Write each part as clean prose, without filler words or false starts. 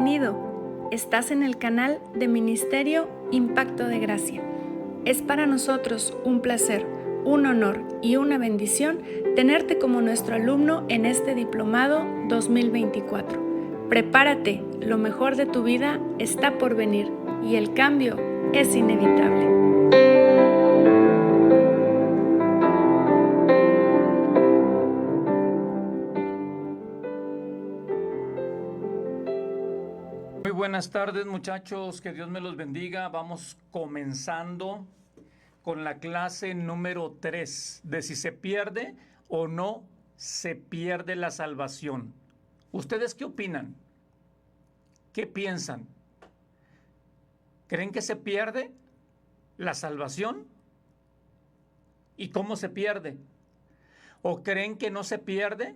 Bienvenido. Estás en el canal de Ministerio Impacto de Gracia. Es para nosotros un placer, un honor y una bendición tenerte como nuestro alumno en este diplomado 2024. Prepárate, lo mejor de tu vida está por venir y el cambio es inevitable. Muy buenas tardes, muchachos, que Dios me los bendiga. Vamos comenzando con la clase número 3 de si se pierde o no se pierde la salvación. ¿Ustedes qué opinan? ¿Qué piensan? ¿Creen que se pierde la salvación? ¿Y cómo se pierde? ¿O creen que no se pierde?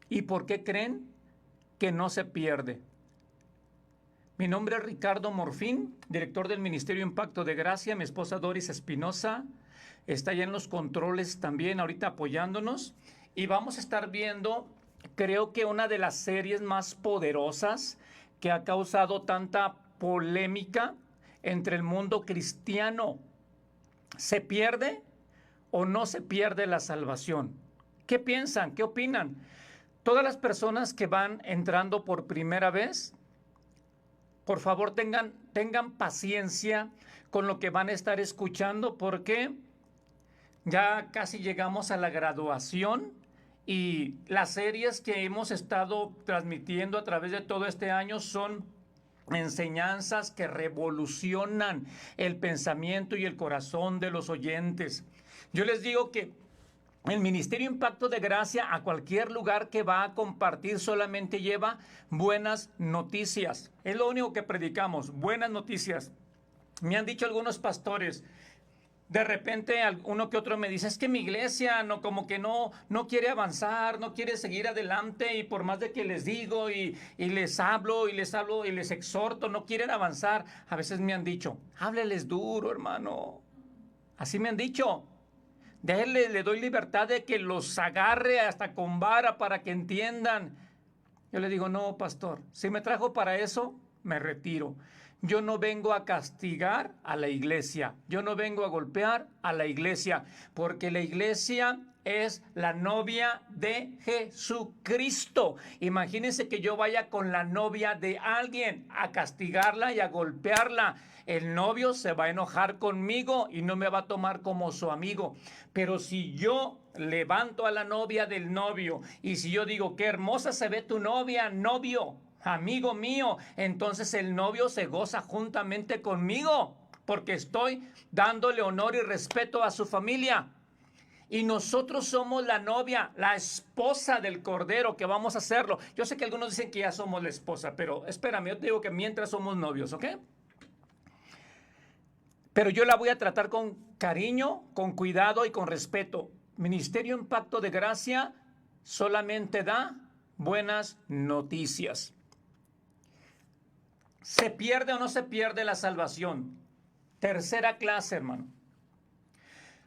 ¿Y por qué creen que no se pierde? Mi nombre es Ricardo Morfín, director del Ministerio Impacto de Gracia. Mi esposa Doris Espinosa está ya en los controles también, ahorita apoyándonos. Y vamos a estar viendo, creo que una de las series más poderosas que ha causado tanta polémica entre el mundo cristiano. ¿Se pierde o no se pierde la salvación? ¿Qué piensan? ¿Qué opinan? Todas las personas que van entrando por primera vez, por favor, tengan paciencia con lo que van a estar escuchando, porque ya casi llegamos a la graduación y las series que hemos estado transmitiendo a través de todo este año son enseñanzas que revolucionan el pensamiento y el corazón de los oyentes. Yo les digo que el Ministerio Impacto de Gracia, a cualquier lugar que va a compartir, solamente lleva buenas noticias. Es lo único que predicamos, buenas noticias. Me han dicho algunos pastores, de repente uno que otro me dice, es que mi iglesia como que no quiere avanzar, no quiere seguir adelante, y por más de que les digo y les hablo y les exhorto, no quieren avanzar. A veces me han dicho, hábleles duro, hermano. Así me han dicho. Le doy libertad de que los agarre hasta con vara para que entiendan. Yo le digo, no, pastor, si me trajo para eso, me retiro. Yo no vengo a castigar a la iglesia. Yo no vengo a golpear a la iglesia, porque la iglesia es la novia de Jesucristo. Imagínense que yo vaya con la novia de alguien a castigarla y a golpearla. El novio se va a enojar conmigo y no me va a tomar como su amigo. Pero si yo levanto a la novia del novio y si yo digo, qué hermosa se ve tu novia, novio, amigo mío, entonces el novio se goza juntamente conmigo, porque estoy dándole honor y respeto a su familia. Y nosotros somos la novia, la esposa del Cordero, que vamos a hacerlo. Yo sé que algunos dicen que ya somos la esposa, pero espérame, yo te digo que mientras somos novios, ¿ok? Pero yo la voy a tratar con cariño, con cuidado y con respeto. Ministerio Impacto de Gracia solamente da buenas noticias. ¿Se pierde o no se pierde la salvación? Tercera clase, hermano.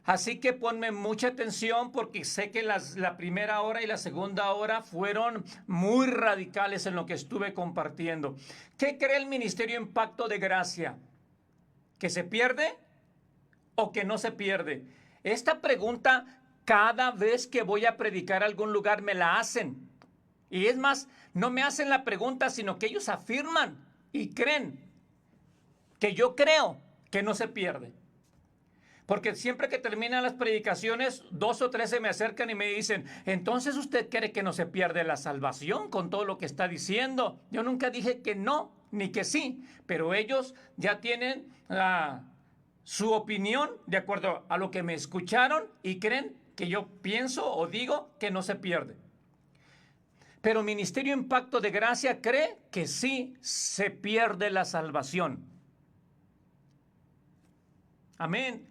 Así que ponme mucha atención, porque sé que la primera hora y la segunda hora fueron muy radicales en lo que estuve compartiendo. ¿Qué cree el Ministerio Impacto de Gracia? ¿Que se pierde o que no se pierde? Esta pregunta cada vez que voy a predicar a algún lugar me la hacen. Y es más, no me hacen la pregunta, sino que ellos afirman y creen que yo creo que no se pierde. Porque siempre que terminan las predicaciones, 2 o 3 se me acercan y me dicen, entonces usted cree que no se pierde la salvación con todo lo que está diciendo. Yo nunca dije que no, ni que sí, pero ellos ya tienen su opinión de acuerdo a lo que me escucharon y creen que yo pienso o digo que no se pierde. Pero Ministerio Impacto de Gracia cree que sí se pierde la salvación. Amén.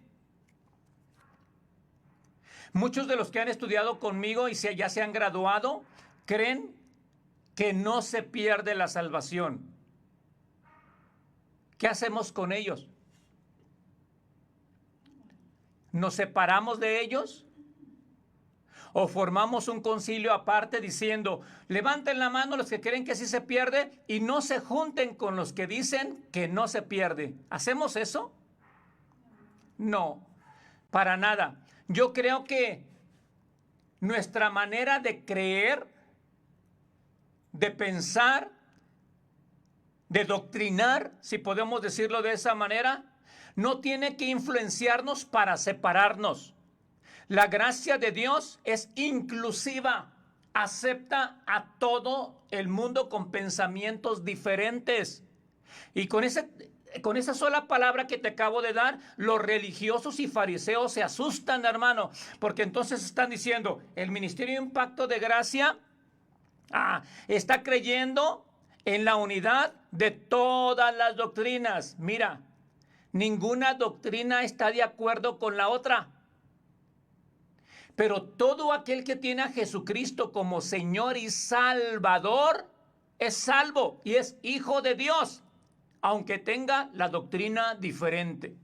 Muchos de los que han estudiado conmigo y ya se han graduado creen que no se pierde la salvación. ¿Qué hacemos con ellos? ¿Nos separamos de ellos? O formamos un concilio aparte diciendo, levanten la mano los que creen que sí se pierde y no se junten con los que dicen que no se pierde. ¿Hacemos eso? No, para nada. Yo creo que nuestra manera de creer, de pensar, de doctrinar, si podemos decirlo de esa manera, no tiene que influenciarnos para separarnos. La gracia de Dios es inclusiva, acepta a todo el mundo con pensamientos diferentes. Y con esa sola palabra que te acabo de dar, los religiosos y fariseos se asustan, hermano, porque entonces están diciendo, el Ministerio de Impacto de Gracia está creyendo en la unidad de todas las doctrinas. Mira, ninguna doctrina está de acuerdo con la otra. Pero todo aquel que tiene a Jesucristo como Señor y Salvador es salvo y es hijo de Dios, aunque tenga la doctrina diferente.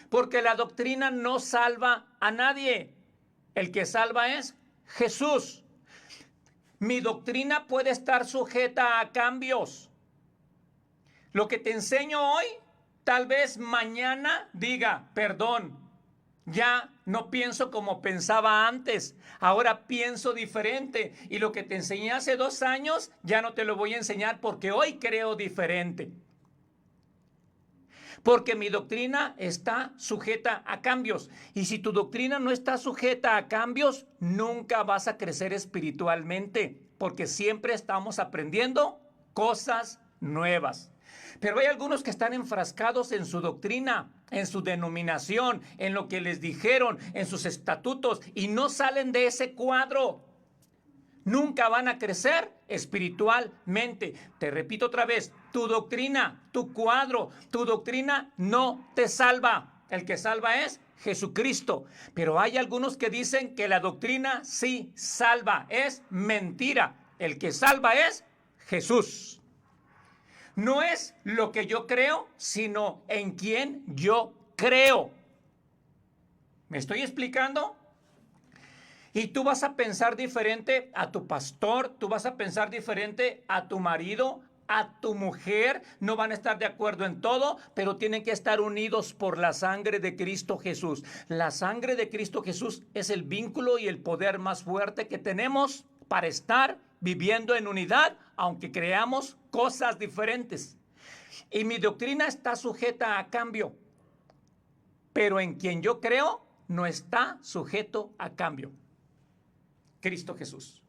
Porque la doctrina no salva a nadie. El que salva es Jesús. Mi doctrina puede estar sujeta a cambios. Lo que te enseño hoy, tal vez mañana diga, perdón, ya no pienso como pensaba antes, ahora pienso diferente. Y lo que te enseñé hace 2 años, ya no te lo voy a enseñar porque hoy creo diferente. Porque mi doctrina está sujeta a cambios. Y si tu doctrina no está sujeta a cambios, nunca vas a crecer espiritualmente, porque siempre estamos aprendiendo cosas nuevas. Pero hay algunos que están enfrascados en su doctrina, en su denominación, en lo que les dijeron, en sus estatutos, y no salen de ese cuadro. Nunca van a crecer espiritualmente. Te repito otra vez, tu doctrina, tu cuadro, tu doctrina no te salva. El que salva es Jesucristo. Pero hay algunos que dicen que la doctrina sí salva. Es mentira. El que salva es Jesús. No es lo que yo creo, sino en quien yo creo. ¿Me estoy explicando? Y tú vas a pensar diferente a tu pastor, tú vas a pensar diferente a tu marido, a tu mujer. No van a estar de acuerdo en todo, pero tienen que estar unidos por la sangre de Cristo Jesús. La sangre de Cristo Jesús es el vínculo y el poder más fuerte que tenemos para estar viviendo en unidad, aunque creamos cosas diferentes. Y mi doctrina está sujeta a cambio, pero en quien yo creo no está sujeto a cambio. Cristo Jesús.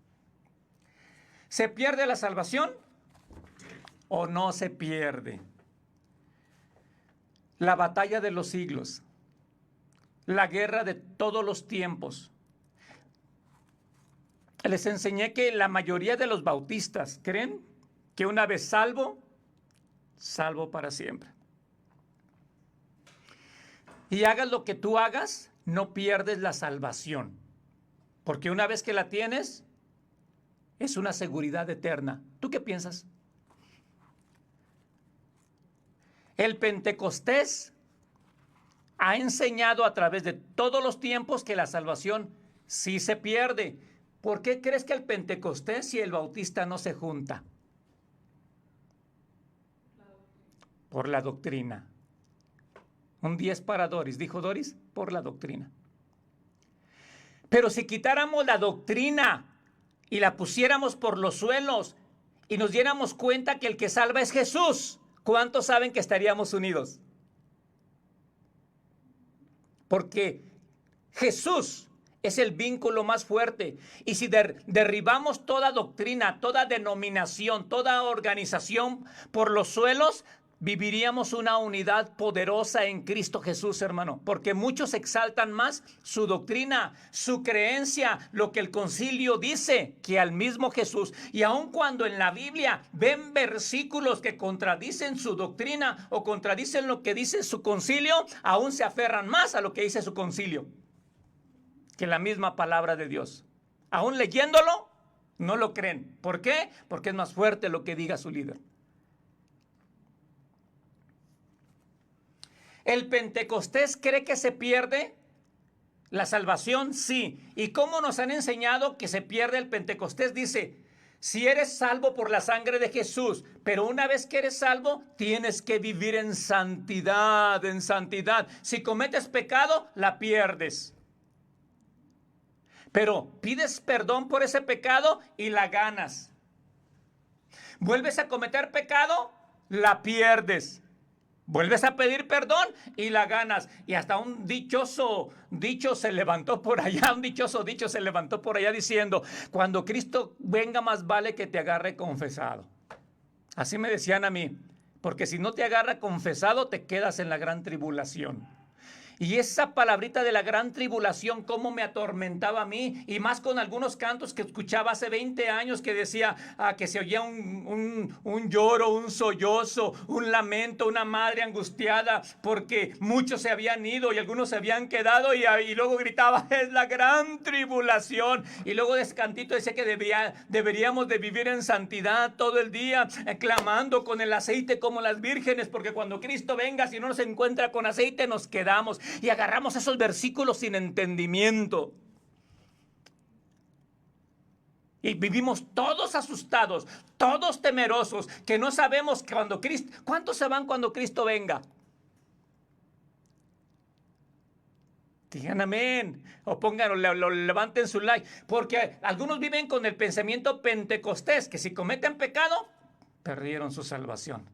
¿Se pierde la salvación o no se pierde? La batalla de los siglos, la guerra de todos los tiempos. Les enseñé que la mayoría de los bautistas creen que una vez salvo, salvo para siempre. Y hagas lo que tú hagas, no pierdes la salvación. Porque una vez que la tienes, es una seguridad eterna. ¿Tú qué piensas? El Pentecostés ha enseñado a través de todos los tiempos que la salvación sí se pierde. ¿Por qué crees que el Pentecostés y el Bautista no se juntan? Por la doctrina. Un 10 para Doris, dijo Doris, por la doctrina. Pero si quitáramos la doctrina y la pusiéramos por los suelos y nos diéramos cuenta que el que salva es Jesús, ¿cuántos saben que estaríamos unidos? Porque Jesús es el vínculo más fuerte. Y si derribamos toda doctrina, toda denominación, toda organización por los suelos, viviríamos una unidad poderosa en Cristo Jesús, hermano. Porque muchos exaltan más su doctrina, su creencia, lo que el concilio dice, que al mismo Jesús. Y aun cuando en la Biblia ven versículos que contradicen su doctrina o contradicen lo que dice su concilio, aún se aferran más a lo que dice su concilio que la misma palabra de Dios. Aún leyéndolo, no lo creen. ¿Por qué? Porque es más fuerte lo que diga su líder. El Pentecostés cree que se pierde La salvación, sí. ¿Y cómo nos han enseñado que se pierde el Pentecostés? Dice, si eres salvo por la sangre de Jesús, pero una vez que eres salvo, tienes que vivir en santidad, en santidad. Si cometes pecado, la pierdes. Pero pides perdón por ese pecado y la ganas. Vuelves a cometer pecado, la pierdes. Vuelves a pedir perdón y la ganas. Y hasta un dichoso dicho se levantó por allá, un dichoso dicho se levantó por allá diciendo, cuando Cristo venga más vale que te agarre confesado. Así me decían a mí, porque si no te agarra confesado te quedas en la gran tribulación. Y esa palabrita de la gran tribulación, cómo me atormentaba a mí, y más con algunos cantos que escuchaba hace 20 años que decía que se oía un lloro, un sollozo, un lamento, una madre angustiada, porque muchos se habían ido y algunos se habían quedado, y luego gritaba, es la gran tribulación. Y luego de ese cantito decía que deberíamos de vivir en santidad todo el día, clamando con el aceite como las vírgenes, porque cuando Cristo venga, si no nos encuentra con aceite, nos quedamos. Y agarramos esos versículos sin entendimiento. Y vivimos todos asustados, todos temerosos, que no sabemos cuando Cristo... ¿Cuántos se van cuando Cristo venga? Digan amén. O pónganlo, levanten su like. Porque algunos viven con el pensamiento pentecostés, que si cometen pecado, perdieron su salvación.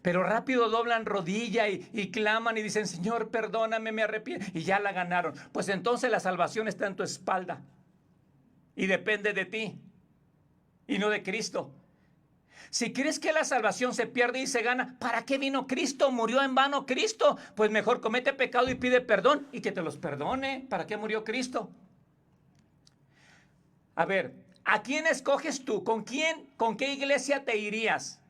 Pero rápido doblan rodilla y claman y dicen, Señor, perdóname, me arrepiento. Y ya la ganaron. Pues entonces la salvación está en tu espalda. Y depende de ti. Y no de Cristo. Si crees que la salvación se pierde y se gana, ¿para qué vino Cristo? ¿Murió en vano Cristo? Pues mejor comete pecado y pide perdón y que te los perdone. ¿Para qué murió Cristo? A ver, ¿a quién escoges tú? ¿Con qué iglesia te irías?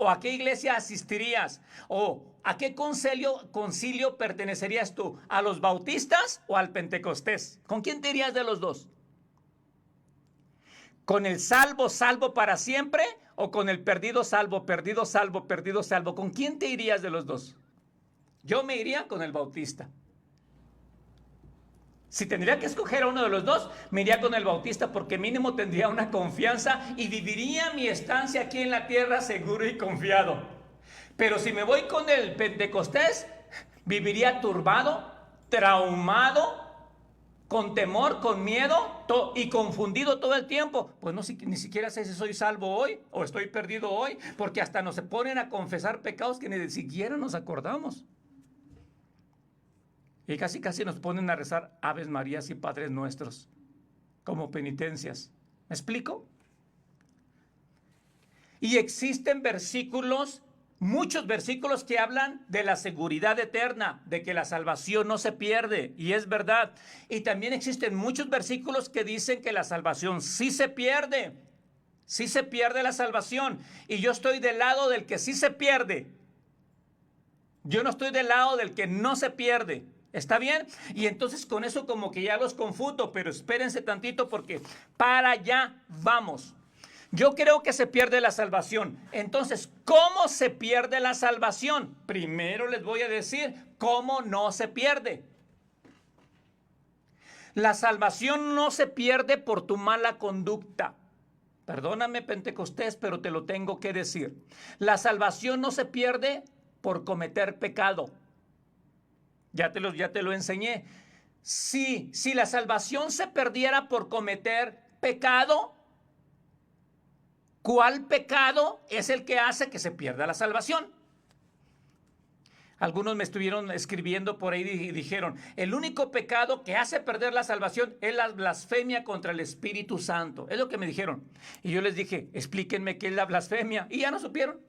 ¿O a qué iglesia asistirías? ¿O a qué concilio pertenecerías tú? ¿A los bautistas o al pentecostés? ¿Con quién te irías de los dos? ¿Con el salvo para siempre? ¿O con el perdido salvo? ¿Con quién te irías de los dos? Yo me iría con el bautista. Si tendría que escoger a uno de los dos, me iría con el bautista, porque mínimo tendría una confianza y viviría mi estancia aquí en la tierra seguro y confiado. Pero si me voy con el pentecostés, viviría turbado, traumado, con temor, con miedo y confundido todo el tiempo. Pues no, ni siquiera sé si soy salvo hoy o estoy perdido hoy, porque hasta nos se ponen a confesar pecados que ni siquiera nos acordamos. Y casi nos ponen a rezar Aves Marías y Padres Nuestros como penitencias. ¿Me explico? Y existen versículos, muchos versículos que hablan de la seguridad eterna, de que la salvación no se pierde, y es verdad. Y también existen muchos versículos que dicen que la salvación sí se pierde la salvación. Y yo estoy del lado del que sí se pierde. Yo no estoy del lado del que no se pierde. ¿Está bien? Y entonces con eso como que ya los confundo, pero espérense tantito porque para allá vamos. Yo creo que se pierde la salvación. Entonces, ¿cómo se pierde la salvación? Primero les voy a decir cómo no se pierde. La salvación no se pierde por tu mala conducta. Perdóname, Pentecostés, pero te lo tengo que decir. La salvación no se pierde por cometer pecado. Ya te lo enseñé. Si la salvación se perdiera por cometer pecado, ¿cuál pecado es el que hace que se pierda la salvación? Algunos me estuvieron escribiendo por ahí y dijeron, el único pecado que hace perder la salvación es la blasfemia contra el Espíritu Santo. Es lo que me dijeron. Y yo les dije, explíquenme qué es la blasfemia. Y ya no supieron.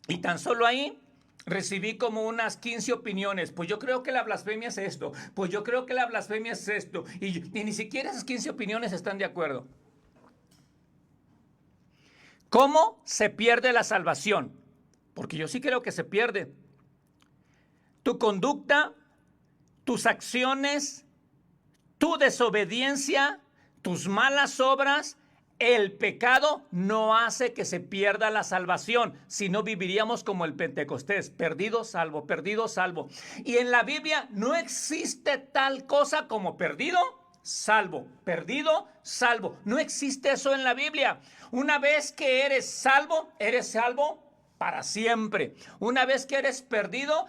Y tan solo ahí recibí como unas 15 opiniones. Pues yo creo que la blasfemia es esto. Pues yo creo que la blasfemia es esto. Y ni siquiera esas 15 opiniones están de acuerdo. ¿Cómo se pierde la salvación? Porque yo sí creo que se pierde. Tu conducta, tus acciones, tu desobediencia, tus malas obras, el pecado no hace que se pierda la salvación, si no viviríamos como el Pentecostés, perdido, salvo, perdido, salvo. Y en la Biblia no existe tal cosa como perdido, salvo, perdido, salvo. No existe eso en la Biblia. Una vez que eres salvo para siempre. Una vez que eres perdido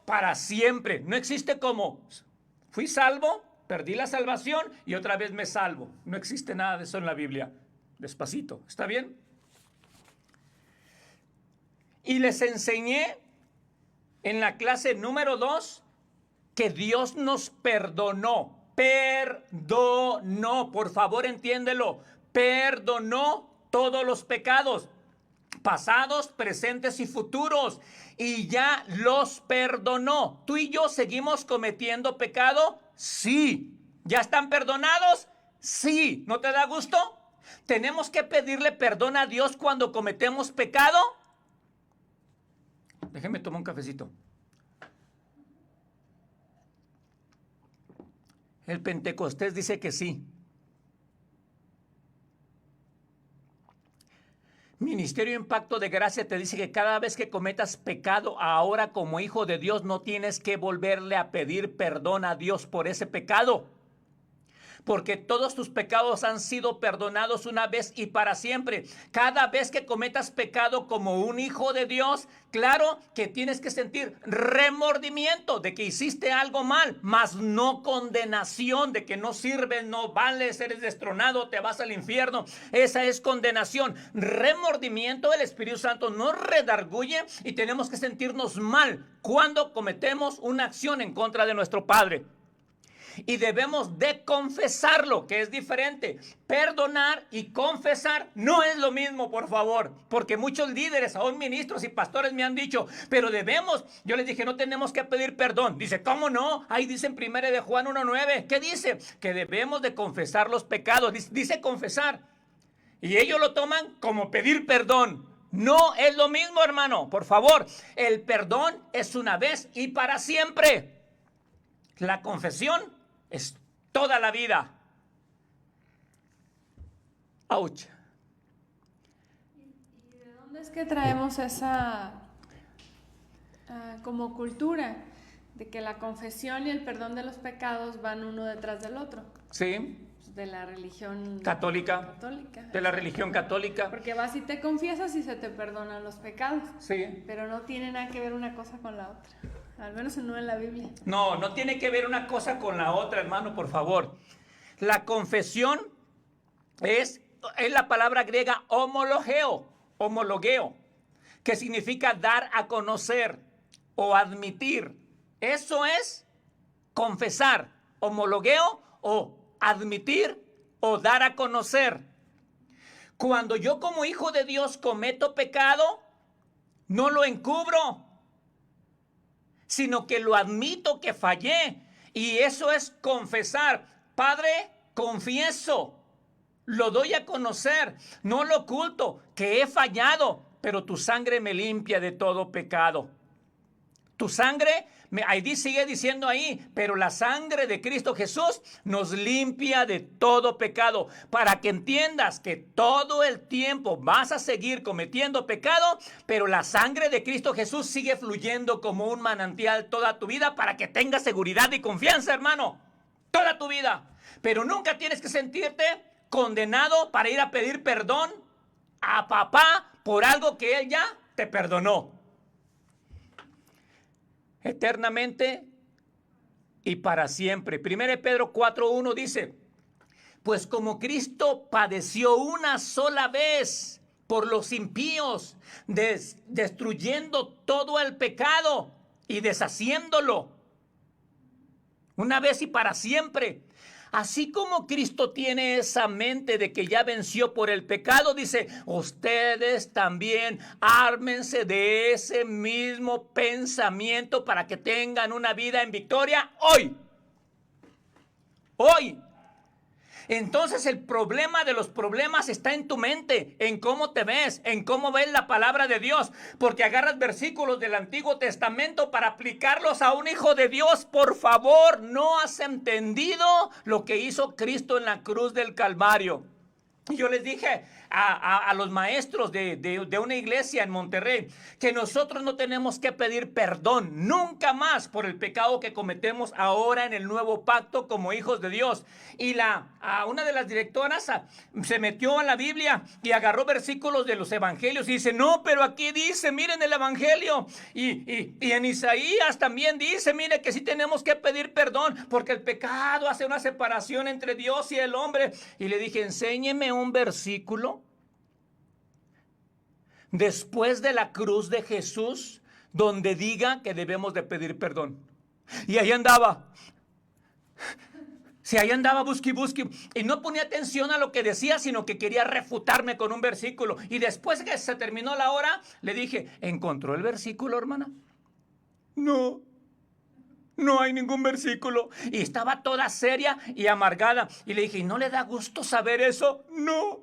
para siempre. No existe como fui salvo, perdí la salvación y otra vez me salvo. No existe nada de eso en la Biblia. Despacito, ¿está bien? Y les enseñé en la clase número 2 que Dios nos perdonó. Perdonó, por favor entiéndelo. Perdonó todos los pecados, pasados, presentes y futuros, y ya los perdonó. ¿Tú y yo seguimos cometiendo pecado? Sí. ¿Ya están perdonados? Sí. ¿No te da gusto? ¿Tenemos que pedirle perdón a Dios cuando cometemos pecado? Déjeme tomar un cafecito. El Pentecostés dice que sí. Ministerio Impacto de Gracia te dice que cada vez que cometas pecado, ahora como hijo de Dios, no tienes que volverle a pedir perdón a Dios por ese pecado. Porque todos tus pecados han sido perdonados una vez y para siempre. Cada vez que cometas pecado como un hijo de Dios, claro que tienes que sentir remordimiento de que hiciste algo mal, mas no condenación de que no sirves, no vales, eres destronado, te vas al infierno. Esa es condenación. Remordimiento, el Espíritu Santo nos redarguye y tenemos que sentirnos mal cuando cometemos una acción en contra de nuestro Padre. Y debemos de confesarlo, que es diferente. Perdonar y confesar no es lo mismo, por favor. Porque muchos líderes, aún ministros y pastores me han dicho, pero debemos. Yo les dije, no tenemos que pedir perdón. Dice, ¿cómo no? Ahí dice en 1 de Juan 1:9. ¿Qué dice? Que debemos de confesar los pecados. Dice confesar. Y ellos lo toman como pedir perdón. No es lo mismo, hermano. Por favor, el perdón es una vez y para siempre. La confesión es toda la vida. ¡Auch! ¿Y de dónde es que traemos esa como cultura de que la confesión y el perdón de los pecados van uno detrás del otro? Sí. De la religión católica. De la religión católica. Porque vas y te confiesas y se te perdonan los pecados. Sí. Pero no tiene nada que ver una cosa con la otra. Al menos no en la Biblia. No tiene que ver una cosa con la otra, hermano, por favor. La confesión es la palabra griega homologeo, que significa dar a conocer o admitir. Eso es confesar, homologeo o admitir o dar a conocer. Cuando yo como hijo de Dios cometo pecado, no lo encubro, sino que lo admito que fallé. Y eso es confesar. Padre, confieso, lo doy a conocer, no lo oculto, que he fallado, pero tu sangre me limpia de todo pecado. Tu sangre, ahí sigue diciendo ahí, pero la sangre de Cristo Jesús nos limpia de todo pecado. Para que entiendas que todo el tiempo vas a seguir cometiendo pecado, pero la sangre de Cristo Jesús sigue fluyendo como un manantial toda tu vida para que tengas seguridad y confianza, hermano. Toda tu vida. Pero nunca tienes que sentirte condenado para ir a pedir perdón a papá por algo que él ya te perdonó. Eternamente y para siempre. 1 Pedro 4:1 dice, pues como Cristo padeció una sola vez por los impíos, destruyendo todo el pecado y deshaciéndolo una vez y para siempre. Así como Cristo tiene esa mente de que ya venció por el pecado, dice, ustedes también ármense de ese mismo pensamiento para que tengan una vida en victoria hoy. Hoy. Entonces el problema de los problemas está en tu mente, en cómo te ves, en cómo ves la palabra de Dios, porque agarras versículos del Antiguo Testamento para aplicarlos a un hijo de Dios. Por favor, no has entendido lo que hizo Cristo en la cruz del Calvario. Y yo les dije a los maestros de una iglesia en Monterrey que nosotros no tenemos que pedir perdón nunca más por el pecado que cometemos ahora en el nuevo pacto como hijos de Dios. Y una de las directoras se metió a la Biblia y agarró versículos de los evangelios y dice, no, pero aquí dice, miren el evangelio. Y en Isaías también dice, mire que sí tenemos que pedir perdón porque el pecado hace una separación entre Dios y el hombre. Y le dije, enséñeme un versículo después de la cruz de Jesús donde diga que debemos de pedir perdón. Y ahí andaba. Si ahí andaba busqui y no ponía atención a lo que decía, sino que quería refutarme con un versículo. Y después que se terminó la hora, le dije, ¿encontró el versículo, hermana? No. No hay ningún versículo. Y estaba toda seria y amargada. Y le dije, ¿y no le da gusto saber eso? No.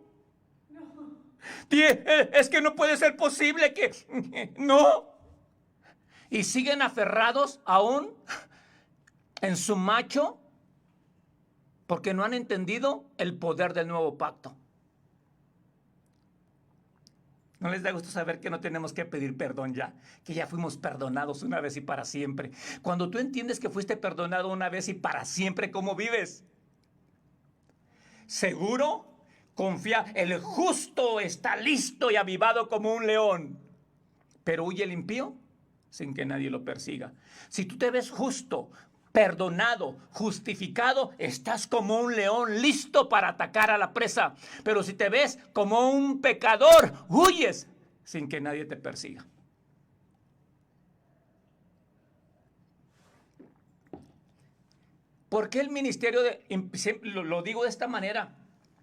Es que no puede ser posible que... No. Y siguen aferrados aún en su macho porque no han entendido el poder del nuevo pacto. ¿No les da gusto saber que no tenemos que pedir perdón ya? Que ya fuimos perdonados una vez y para siempre. Cuando tú entiendes que fuiste perdonado una vez y para siempre, ¿cómo vives? Seguro, confía. El justo está listo y avivado como un león. Pero huye el impío sin que nadie lo persiga. Si tú te ves justo, perdonado, justificado, estás como un león listo para atacar a la presa. Pero si te ves como un pecador, huyes sin que nadie te persiga. ¿Por qué el ministerio lo digo de esta manera?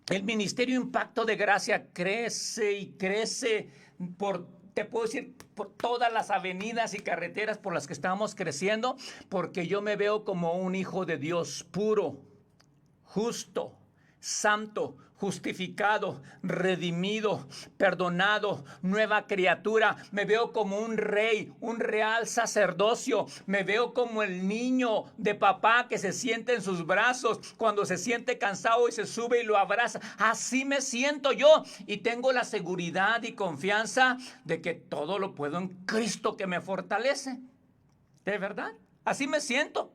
El ministerio Impacto de Gracia crece y crece te puedo decir, por todas las avenidas y carreteras por las que estamos creciendo, porque yo me veo como un hijo de Dios puro, justo, santo, justificado, redimido, perdonado, nueva criatura. Me veo como un rey, un real sacerdocio. Me veo como el niño de papá que se siente en sus brazos cuando se siente cansado y se sube y lo abraza. Así me siento yo y tengo la seguridad y confianza de que todo lo puedo en Cristo que me fortalece. ¿De verdad? Así me siento.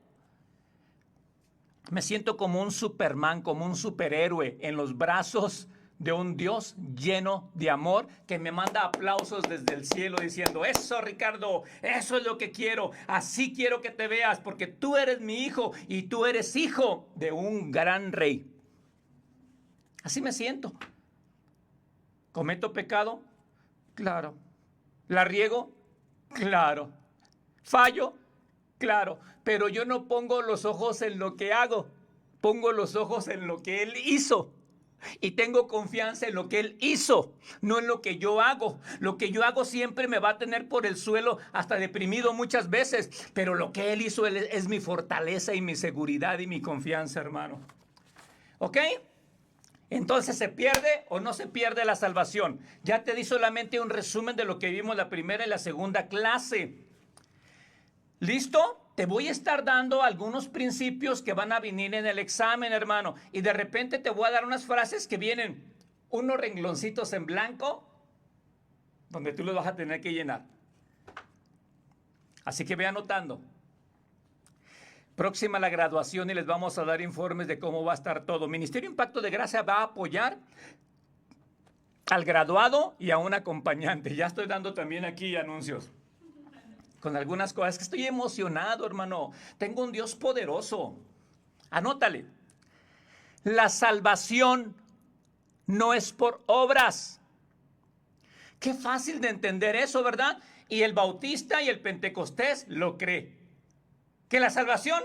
Me siento como un Superman, como un superhéroe en los brazos de un Dios lleno de amor que me manda aplausos desde el cielo diciendo, eso Ricardo, eso es lo que quiero, así quiero que te veas porque tú eres mi hijo y tú eres hijo de un gran rey. Así me siento. ¿Cometo pecado? Claro. ¿La riego? Claro. ¿Fallo? Claro, pero yo no pongo los ojos en lo que hago, pongo los ojos en lo que Él hizo. Y tengo confianza en lo que Él hizo, no en lo que yo hago. Lo que yo hago siempre me va a tener por el suelo, hasta deprimido muchas veces. Pero lo que Él hizo es mi fortaleza y mi seguridad y mi confianza, hermano. ¿Ok? Entonces, ¿se pierde o no se pierde la salvación? Ya te di solamente un resumen de lo que vimos la primera y la segunda clase. ¿Listo? Te voy a estar dando algunos principios que van a venir en el examen, hermano. Y de repente te voy a dar unas frases que vienen, unos rengloncitos en blanco, donde tú los vas a tener que llenar. Así que ve anotando. Próxima la graduación y les vamos a dar informes de cómo va a estar todo. Ministerio Impacto de Gracia va a apoyar al graduado y a un acompañante. Ya estoy dando también aquí anuncios con algunas cosas, que estoy emocionado, hermano. Tengo un Dios poderoso. Anótale. La salvación no es por obras. Qué fácil de entender eso, ¿verdad? Y el bautista y el pentecostés lo cree. Que la salvación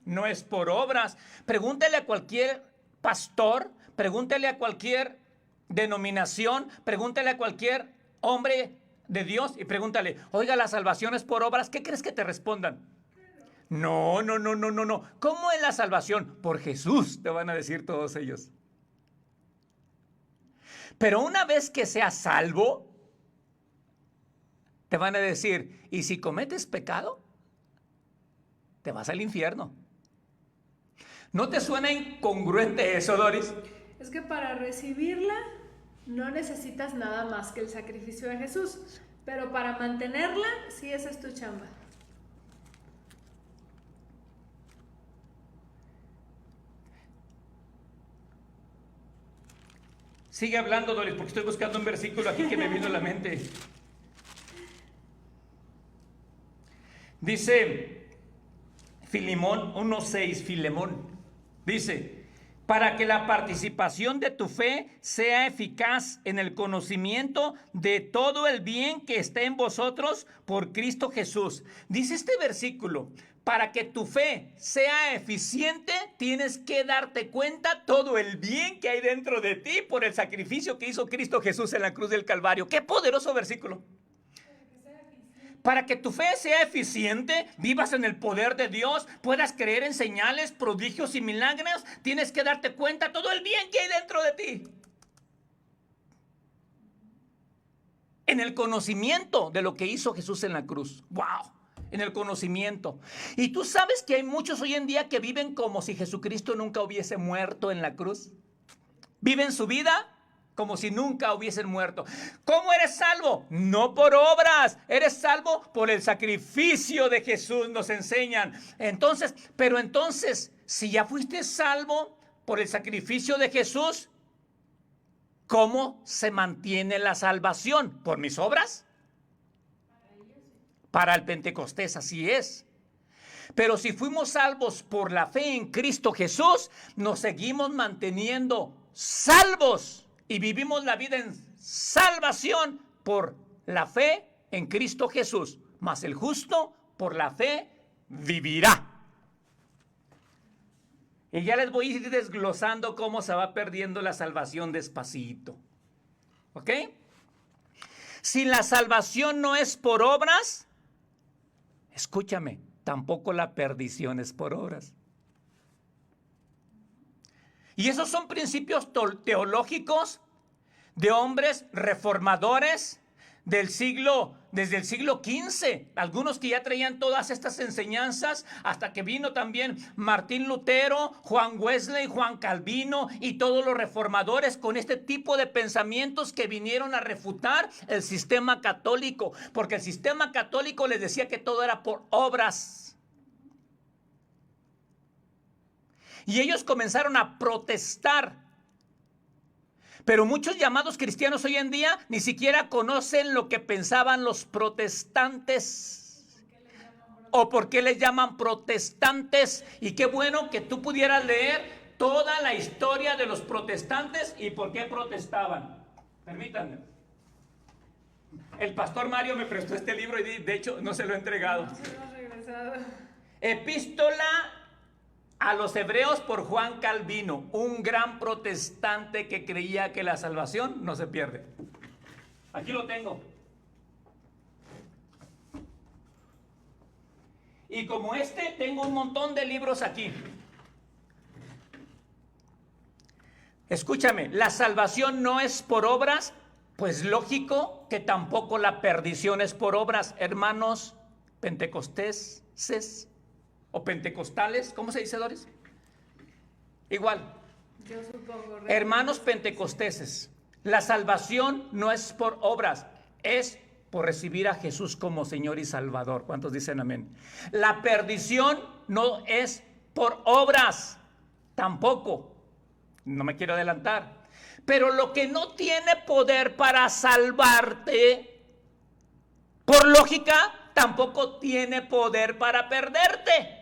no es por obras. Pregúntele a cualquier pastor, pregúntele a cualquier denominación, pregúntele a cualquier hombre de Dios y pregúntale, oiga, ¿la salvación es por obras? ¿Qué crees que te respondan? No. ¿Cómo es la salvación? Por Jesús, te van a decir todos ellos. Pero una vez que seas salvo, te van a decir, ¿y si cometes pecado? Te vas al infierno. ¿No te suena incongruente eso, Doris? Es que para recibirla no necesitas nada más que el sacrificio de Jesús, pero para mantenerla, sí, esa es tu chamba. Sigue hablando, Doris, porque estoy buscando un versículo aquí que me vino a la mente. Dice Filemón 1:6, Filemón. Dice, para que la participación de tu fe sea eficaz en el conocimiento de todo el bien que está en vosotros por Cristo Jesús. Dice este versículo, para que tu fe sea eficiente, tienes que darte cuenta todo el bien que hay dentro de ti por el sacrificio que hizo Cristo Jesús en la cruz del Calvario. ¡Qué poderoso versículo! Para que tu fe sea eficiente, vivas en el poder de Dios, puedas creer en señales, prodigios y milagros, tienes que darte cuenta todo el bien que hay dentro de ti. En el conocimiento de lo que hizo Jesús en la cruz. ¡Wow! En el conocimiento. Y tú sabes que hay muchos hoy en día que viven como si Jesucristo nunca hubiese muerto en la cruz. Viven su vida como si nunca hubiesen muerto. ¿Cómo eres salvo? No por obras, eres salvo por el sacrificio de Jesús, nos enseñan. Entonces, si ya fuiste salvo por el sacrificio de Jesús, ¿cómo se mantiene la salvación? ¿Por mis obras? Para el Pentecostés, así es. Pero si fuimos salvos por la fe en Cristo Jesús, nos seguimos manteniendo salvos. Y vivimos la vida en salvación por la fe en Cristo Jesús. Mas el justo por la fe vivirá. Y ya les voy a ir desglosando cómo se va perdiendo la salvación despacito. ¿Ok? Si la salvación no es por obras, escúchame, tampoco la perdición es por obras. Y esos son principios teológicos de hombres reformadores desde el siglo XV. Algunos que ya traían todas estas enseñanzas, hasta que vino también Martín Lutero, Juan Wesley, Juan Calvino y todos los reformadores con este tipo de pensamientos que vinieron a refutar el sistema católico. Porque el sistema católico les decía que todo era por obras. Y ellos comenzaron a protestar. Pero muchos llamados cristianos hoy en día ni siquiera conocen lo que pensaban los protestantes. ¿O por qué les llaman protestantes? Y qué bueno que tú pudieras leer toda la historia de los protestantes y por qué protestaban. Permítanme. El pastor Mario me prestó este libro y de hecho no se lo he entregado. Epístola a los Hebreos por Juan Calvino, un gran protestante que creía que la salvación no se pierde. Aquí lo tengo. Y como tengo un montón de libros aquí. Escúchame, la salvación no es por obras, pues lógico que tampoco la perdición es por obras, hermanos pentecosteses. O pentecostales, ¿cómo se dice, Doris? Igual. Yo supongo. Hermanos pentecosteses, la salvación no es por obras, es por recibir a Jesús como Señor y Salvador. ¿Cuántos dicen amén? La perdición no es por obras, tampoco. No me quiero adelantar. Pero lo que no tiene poder para salvarte, por lógica, tampoco tiene poder para perderte.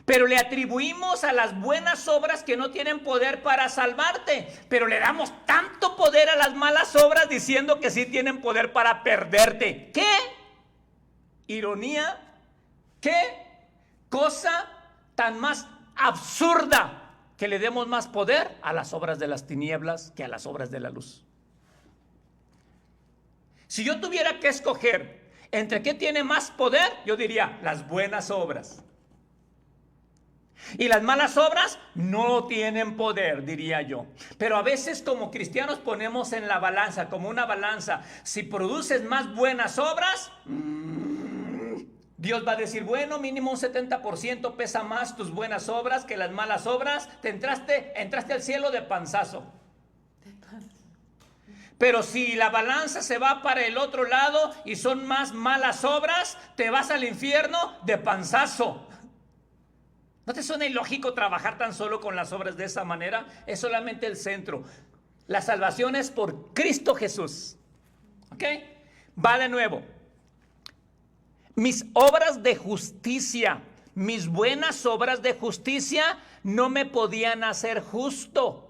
Pero le atribuimos a las buenas obras que no tienen poder para salvarte. Pero le damos tanto poder a las malas obras diciendo que sí tienen poder para perderte. ¿Qué ironía? ¿Qué cosa tan más absurda que le demos más poder a las obras de las tinieblas que a las obras de la luz? Si yo tuviera que escoger entre qué tiene más poder, yo diría las buenas obras. Y las malas obras no tienen poder, diría yo. Pero a veces como cristianos ponemos en la balanza, como una balanza. Si produces más buenas obras, Dios va a decir, bueno, mínimo un 70% pesa más tus buenas obras que las malas obras. Entraste al cielo de panzazo. Pero si la balanza se va para el otro lado y son más malas obras, te vas al infierno de panzazo. ¿No te suena ilógico trabajar tan solo con las obras de esa manera? Es solamente el centro. La salvación es por Cristo Jesús. ¿Ok? Va de nuevo. Mis obras de justicia, mis buenas obras de justicia no me podían hacer justo.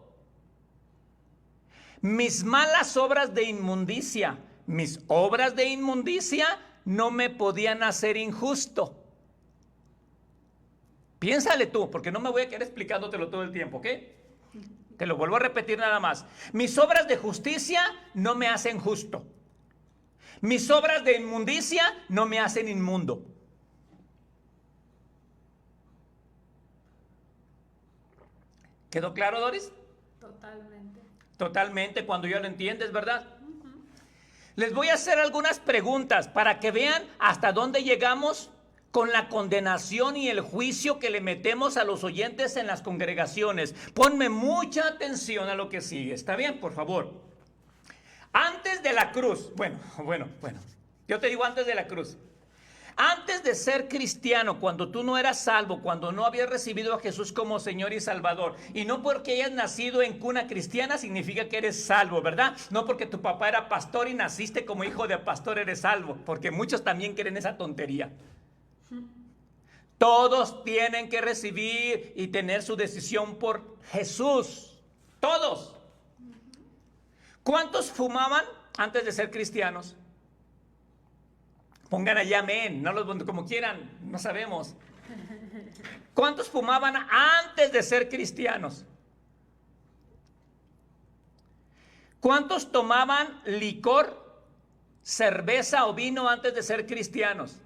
Mis malas obras de inmundicia, mis obras de inmundicia no me podían hacer injusto. Piénsale tú, porque no me voy a quedar explicándotelo todo el tiempo, ¿ok? Te lo vuelvo a repetir nada más. Mis obras de justicia no me hacen justo. Mis obras de inmundicia no me hacen inmundo. ¿Quedó claro, Doris? Totalmente. Totalmente, cuando ya lo entiendes, ¿verdad? Les voy a hacer algunas preguntas para que vean hasta dónde llegamos con la condenación y el juicio que le metemos a los oyentes en las congregaciones. Ponme mucha atención a lo que sigue. ¿Está bien? Por favor. Antes de la cruz, bueno, yo te digo antes de la cruz. Antes de ser cristiano, cuando tú no eras salvo, cuando no habías recibido a Jesús como Señor y Salvador, y no porque hayas nacido en cuna cristiana significa que eres salvo, ¿verdad? No porque tu papá era pastor y naciste como hijo de pastor eres salvo, porque muchos también creen esa tontería. Todos tienen que recibir y tener su decisión por Jesús. Todos. ¿Cuántos fumaban antes de ser cristianos? Pongan allá amén, no los como quieran, no sabemos. ¿Cuántos fumaban antes de ser cristianos? ¿Cuántos tomaban licor, cerveza o vino antes de ser cristianos?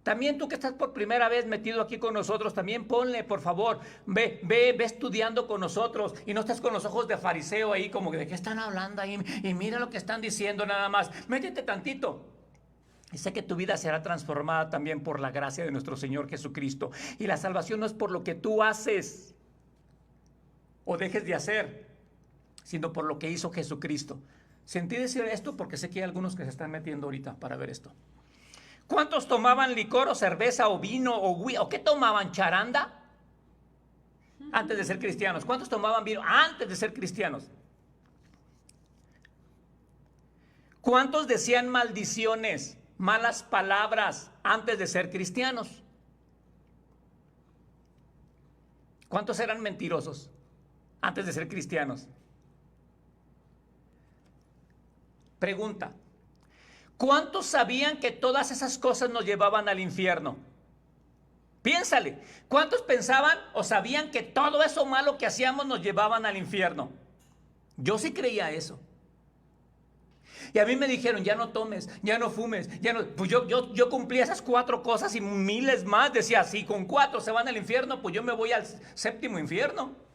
También tú que estás por primera vez metido aquí con nosotros, también ponle, por favor, ve estudiando con nosotros y no estés con los ojos de fariseo ahí como de qué están hablando ahí y mira lo que están diciendo nada más. Métete tantito. Y sé que tu vida será transformada también por la gracia de nuestro Señor Jesucristo. Y la salvación no es por lo que tú haces o dejes de hacer, sino por lo que hizo Jesucristo. Sentí decir esto porque sé que hay algunos que se están metiendo ahorita para ver esto. ¿Cuántos tomaban licor o cerveza o vino o qué tomaban? ¿Charanda? Antes de ser cristianos. ¿Cuántos tomaban vino antes de ser cristianos? ¿Cuántos decían maldiciones, malas palabras antes de ser cristianos? ¿Cuántos eran mentirosos antes de ser cristianos? Pregunta. ¿Cuántos sabían que todas esas cosas nos llevaban al infierno? Piénsale. ¿Cuántos pensaban o sabían que todo eso malo que hacíamos nos llevaban al infierno? Yo sí creía eso. Y a mí me dijeron, ya no tomes, ya no fumes, ya no. Pues yo cumplí esas 4 cosas y miles más. Decía, si con 4 se van al infierno, pues yo me voy al 7º infierno.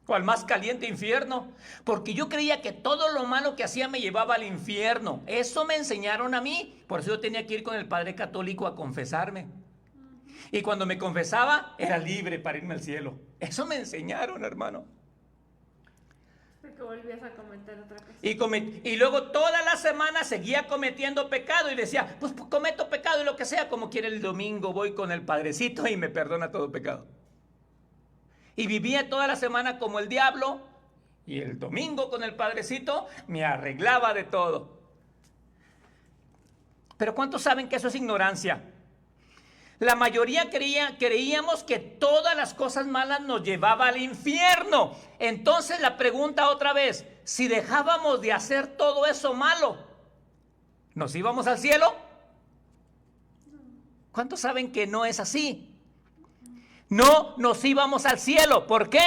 O al más caliente infierno. Porque yo creía que todo lo malo que hacía me llevaba al infierno. Eso me enseñaron a mí. Por eso yo tenía que ir con el padre católico a confesarme. Y cuando me confesaba, era libre para irme al cielo. Eso me enseñaron, hermano. Porque volvías a cometer otra cosa. Y luego toda la semana seguía cometiendo pecado y decía, pues cometo pecado y lo que sea, como quiera el domingo voy con el padrecito y me perdona todo pecado. Y vivía toda la semana como el diablo y el domingo con el padrecito me arreglaba de todo. Pero ¿cuántos saben que eso es ignorancia? La mayoría creíamos que todas las cosas malas nos llevaban al infierno. Entonces la pregunta otra vez, si dejábamos de hacer todo eso malo, ¿nos íbamos al cielo? ¿Cuántos saben que no es así? No nos íbamos al cielo. ¿Por qué?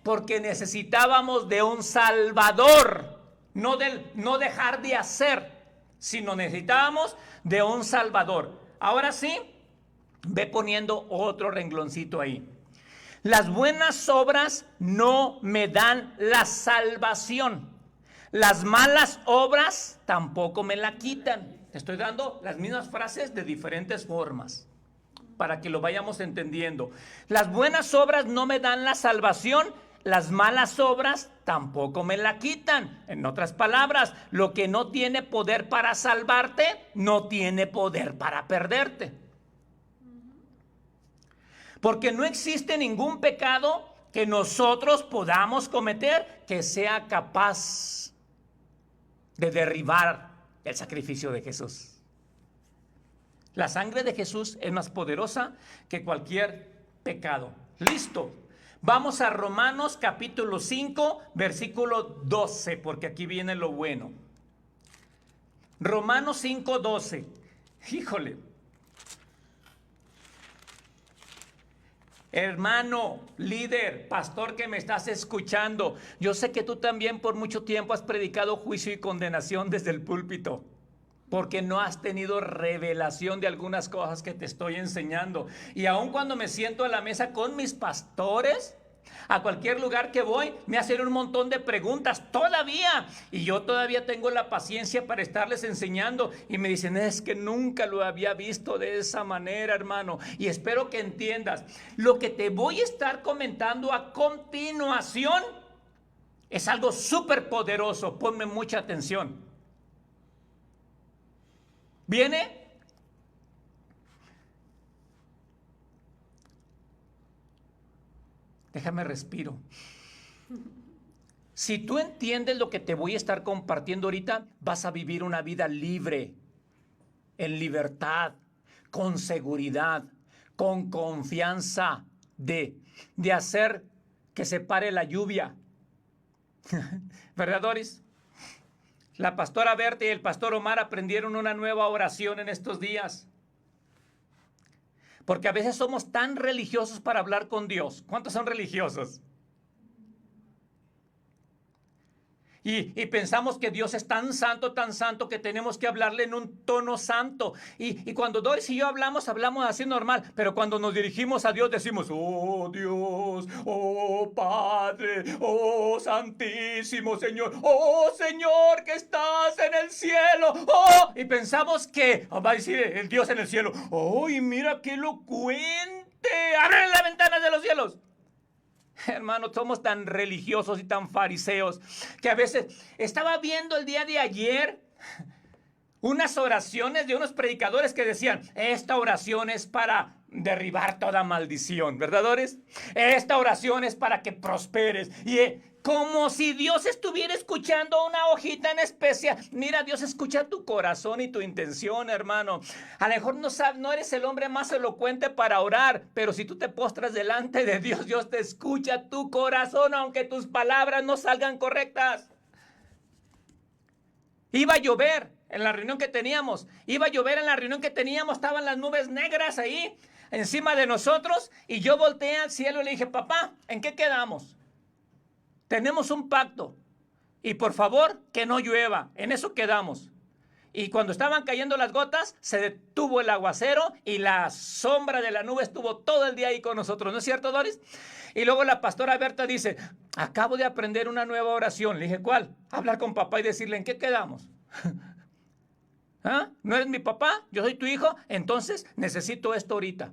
Porque necesitábamos de un Salvador. No dejar de hacer, sino necesitábamos de un Salvador. Ahora sí, ve poniendo otro rengloncito ahí. Las buenas obras no me dan la salvación. Las malas obras tampoco me la quitan. Te estoy dando las mismas frases de diferentes formas. para que lo vayamos entendiendo. Las buenas obras no me dan la salvación, las malas obras tampoco me la quitan. En otras palabras, lo que no tiene poder para salvarte, no tiene poder para perderte. Porque no existe ningún pecado que nosotros podamos cometer que sea capaz de derribar el sacrificio de Jesús. La sangre de Jesús es más poderosa que cualquier pecado. Listo. Vamos a Romanos capítulo 5, versículo 12, porque aquí viene lo bueno. Romanos 5, 12. Híjole. Hermano, líder, pastor que me estás escuchando, yo sé que tú también por mucho tiempo has predicado juicio y condenación desde el púlpito, porque no has tenido revelación de algunas cosas que te estoy enseñando. Y aun cuando me siento a la mesa con mis pastores, a cualquier lugar que voy, me hacen un montón de preguntas todavía. Y yo todavía tengo la paciencia para estarles enseñando. Y me dicen, es que nunca lo había visto de esa manera, hermano. Y espero que entiendas. Lo que te voy a estar comentando a continuación es algo súper poderoso. Ponme mucha atención. Viene déjame respiro. Si tú entiendes lo que te voy a estar compartiendo ahorita, vas a vivir una vida libre, en libertad, con seguridad, con confianza de hacer que se pare la lluvia. ¿Verdad, Doris? La pastora Berta y el pastor Omar aprendieron una nueva oración en estos días. Porque a veces somos tan religiosos para hablar con Dios. ¿Cuántos son religiosos? Y pensamos que Dios es tan santo que tenemos que hablarle en un tono santo. Y cuando Doris y yo hablamos así normal. Pero cuando nos dirigimos a Dios decimos, oh Dios, oh Padre, oh Santísimo Señor, oh Señor que estás en el cielo. Oh, y pensamos que, va a decir el Dios en el cielo, oh, y mira qué elocuente, abre las ventanas de los cielos. Hermanos, somos tan religiosos y tan fariseos que a veces estaba viendo el día de ayer unas oraciones de unos predicadores que decían, esta oración es para derribar toda maldición, ¿verdad, Doris? Esta oración es para que prosperes. Y como si Dios estuviera escuchando una hojita en especia. Mira, Dios escucha tu corazón y tu intención, hermano. A lo mejor no eres el hombre más elocuente para orar, pero si tú te postras delante de Dios, Dios te escucha tu corazón, aunque tus palabras no salgan correctas. Iba a llover en la reunión que teníamos. Estaban las nubes negras ahí encima de nosotros. Y yo volteé al cielo y le dije, papá, ¿en qué quedamos? Tenemos un pacto. Y por favor, que no llueva. En eso quedamos. Y cuando estaban cayendo las gotas, se detuvo el aguacero y la sombra de la nube estuvo todo el día ahí con nosotros. ¿No es cierto, Doris? Y luego la pastora Berta dice, acabo de aprender una nueva oración. Le dije, ¿cuál? Hablar con papá y decirle, ¿en qué quedamos? ¿Ah? ¿No eres mi papá? Yo soy tu hijo. Entonces necesito esto ahorita.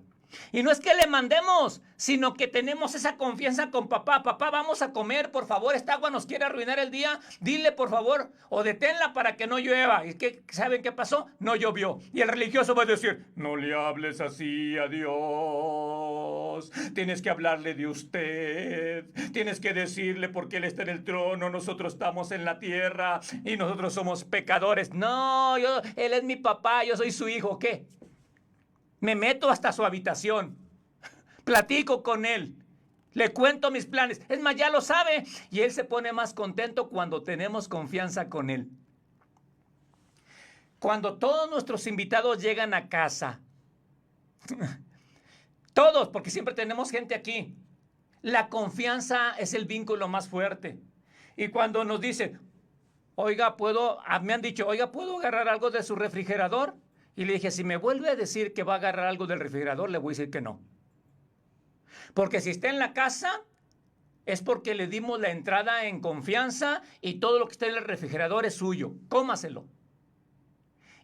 Y no es que le mandemos, sino que tenemos esa confianza con papá. Papá, vamos a comer, por favor, esta agua nos quiere arruinar el día. Dile, por favor, o deténla para que no llueva. ¿Y saben qué pasó? No llovió. Y el religioso va a decir, no le hables así a Dios. Tienes que hablarle de usted. Tienes que decirle porque Él está en el trono, nosotros estamos en la tierra y nosotros somos pecadores. No, Él es mi papá, yo soy su hijo. ¿Qué? Me meto hasta su habitación, platico con él, le cuento mis planes. Es más, ya lo sabe y él se pone más contento cuando tenemos confianza con él. Cuando todos nuestros invitados llegan a casa, todos, porque siempre tenemos gente aquí, la confianza es el vínculo más fuerte. Y cuando nos dicen, oiga, me han dicho, oiga, ¿puedo agarrar algo de su refrigerador? Y le dije, si me vuelve a decir que va a agarrar algo del refrigerador, le voy a decir que no. Porque si está en la casa, es porque le dimos la entrada en confianza y todo lo que está en el refrigerador es suyo. Cómaselo.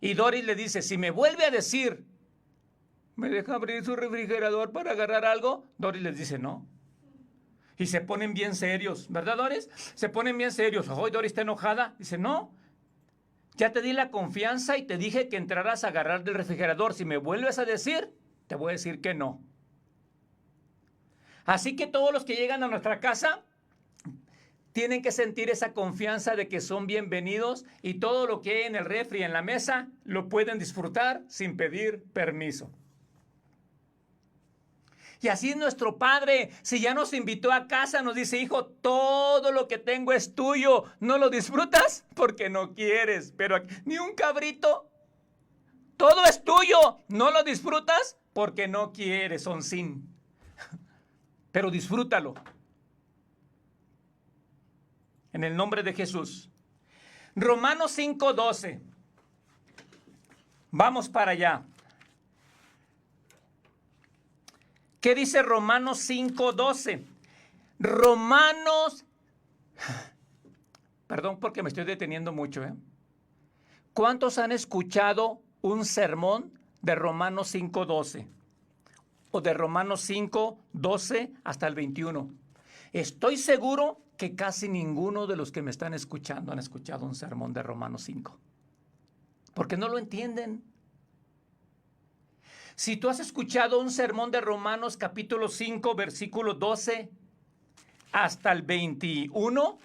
Y Doris le dice, si me vuelve a decir ¿Me deja abrir su refrigerador para agarrar algo? Doris les dice no. Y se ponen bien serios, ¿verdad, Doris? Se ponen bien serios. Hoy Doris está enojada. Dice, no, ya te di la confianza y te dije que entraras a agarrar del refrigerador. Si me vuelves a decir, te voy a decir que no. Así que todos los que llegan a nuestra casa tienen que sentir esa confianza de que son bienvenidos y todo lo que hay en el refri, en la mesa, lo pueden disfrutar sin pedir permiso. Y así es nuestro Padre. Si ya nos invitó a casa, nos dice, hijo, todo lo que tengo es tuyo. ¿No lo disfrutas? Porque no quieres. Pero ni un cabrito. Todo es tuyo. ¿No lo disfrutas? Porque no quieres, son sin. Pero disfrútalo. En el nombre de Jesús. Romanos 5:12. Vamos para allá. ¿Qué dice Romanos 5:12? Perdón porque me estoy deteniendo mucho, ¿eh? ¿Cuántos han escuchado un sermón de Romanos 5:12? O de Romanos 5:12 hasta el 21. Estoy seguro que casi ninguno de los que me están escuchando han escuchado un sermón de Romanos 5. Porque no lo entienden. Si tú has escuchado un sermón de Romanos capítulo 5, versículo 12 hasta el 21,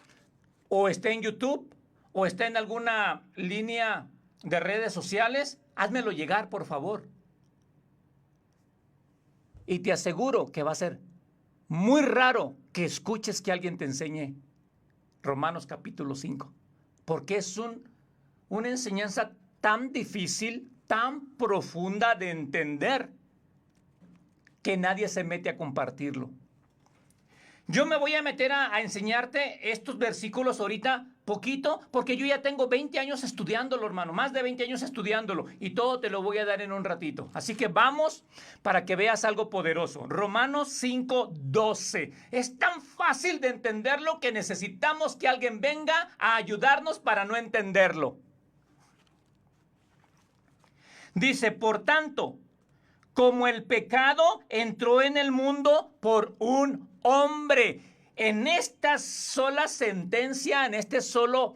o está en YouTube, o está en alguna línea de redes sociales, házmelo llegar, por favor. Y te aseguro que va a ser muy raro que escuches que alguien te enseñe Romanos capítulo 5, porque es una enseñanza tan difícil, tan profunda de entender, que nadie se mete a compartirlo. Yo me voy a meter a enseñarte estos versículos ahorita poquito, porque yo ya tengo 20 años estudiándolo, hermano, más de 20 años estudiándolo, y todo te lo voy a dar en un ratito. Así que vamos para que veas algo poderoso. Romanos 5:12. Es tan fácil de entenderlo que necesitamos que alguien venga a ayudarnos para no entenderlo. Dice, por tanto, como el pecado entró en el mundo por un hombre, en esta sola sentencia, en este solo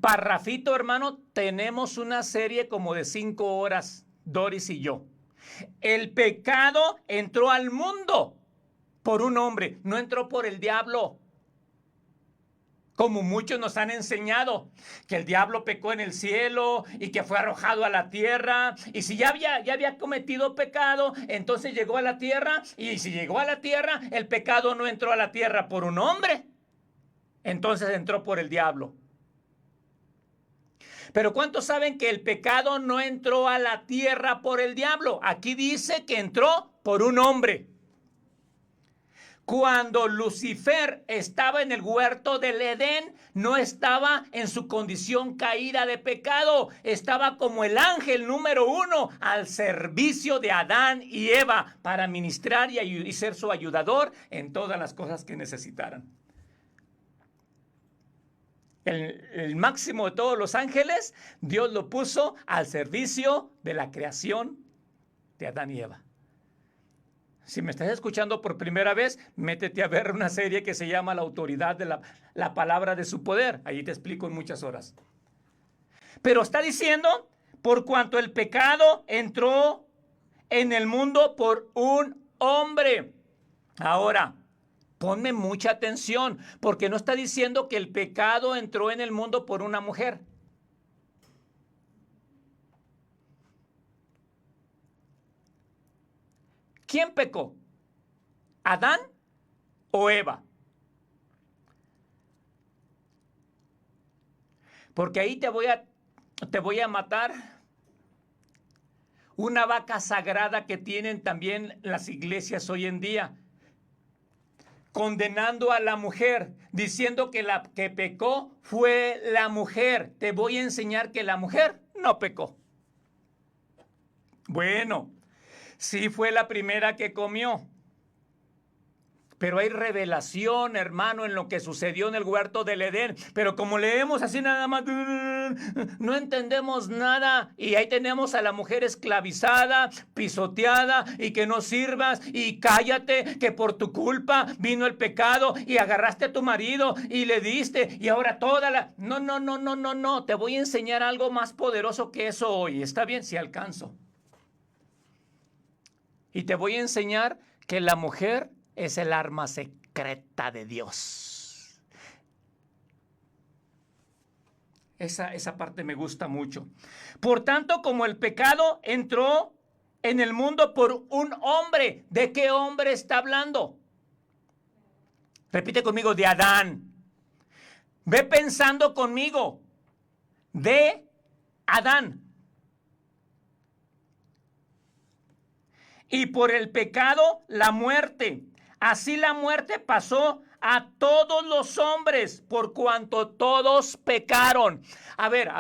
parrafito, hermano, tenemos una serie como de 5 horas, Doris y yo. El pecado entró al mundo por un hombre, no entró por el diablo. Como muchos nos han enseñado, que el diablo pecó en el cielo y que fue arrojado a la tierra. Y si ya había cometido pecado, entonces llegó a la tierra. Y si llegó a la tierra, el pecado no entró a la tierra por un hombre. Entonces entró por el diablo. Pero ¿cuántos saben que el pecado no entró a la tierra por el diablo? Aquí dice que entró por un hombre. Cuando Lucifer estaba en el huerto del Edén, no estaba en su condición caída de pecado, estaba como el ángel número 1 al servicio de Adán y Eva para ministrar y ser su ayudador en todas las cosas que necesitaran. El máximo de todos los ángeles, Dios lo puso al servicio de la creación de Adán y Eva. Si me estás escuchando por primera vez, métete a ver una serie que se llama La autoridad de la palabra de su poder. Ahí te explico en muchas horas. Pero está diciendo, por cuanto el pecado entró en el mundo por un hombre. Ahora, ponme mucha atención, porque no está diciendo que el pecado entró en el mundo por una mujer. ¿Quién pecó? ¿Adán o Eva? Porque ahí te voy a matar una vaca sagrada que tienen también las iglesias hoy en día, condenando a la mujer, diciendo que la que pecó fue la mujer. Te voy a enseñar que la mujer no pecó. Bueno, sí fue la primera que comió. Pero hay revelación, hermano, en lo que sucedió en el huerto del Edén. Pero como leemos así nada más, no entendemos nada. Y ahí tenemos a la mujer esclavizada, pisoteada, y que no sirvas, y cállate, que por tu culpa vino el pecado, y agarraste a tu marido, y le diste, y ahora toda la... No. Te voy a enseñar algo más poderoso que eso hoy. ¿Está bien? Si alcanzo. Y te voy a enseñar que la mujer es el arma secreta de Dios. Esa parte me gusta mucho. Por tanto, como el pecado entró en el mundo por un hombre, ¿de qué hombre está hablando? Repite conmigo, de Adán. Ve pensando conmigo, de Adán. Y por el pecado, la muerte. Así la muerte pasó a todos los hombres, por cuanto todos pecaron. A ver,